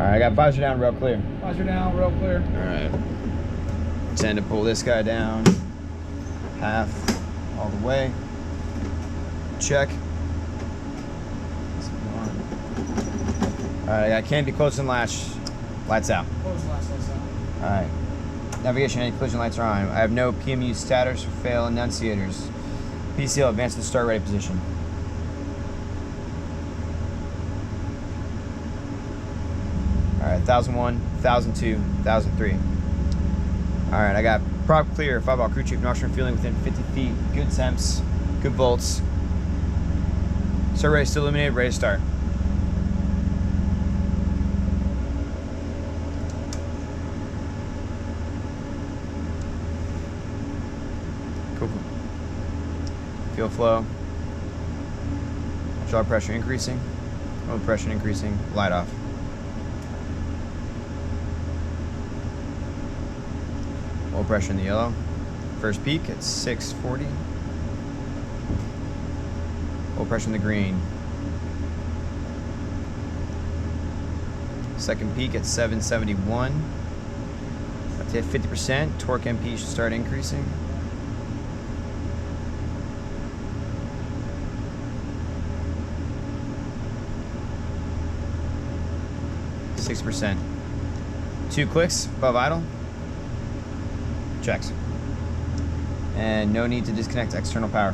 Alright, I got visor down, real clear. Visor down, real clear. Alright. Tend to pull this guy down. Half all the way. Check. Alright, I can't be close and latch. Lights out. Close last, lights out. Alright. Navigation, any collision lights are on. I have no PMU status or fail enunciators. PCL, advance to the start ready position. Alright, 1001, 1002, 1003. Alright, I got prop clear, 5-ball crew chief, noxious fueling within 50 feet. Good temps, good bolts. Start ready, still illuminated, ready to start. Cool. Fuel flow. Jaw pressure increasing. Oil pressure increasing. Light off. Oil pressure in the yellow. First peak at 640. Oil pressure in the green. Second peak at 771. About to hit 50%. Torque MP should start increasing. %. 2 clicks above idle. Checks. And no need to disconnect external power.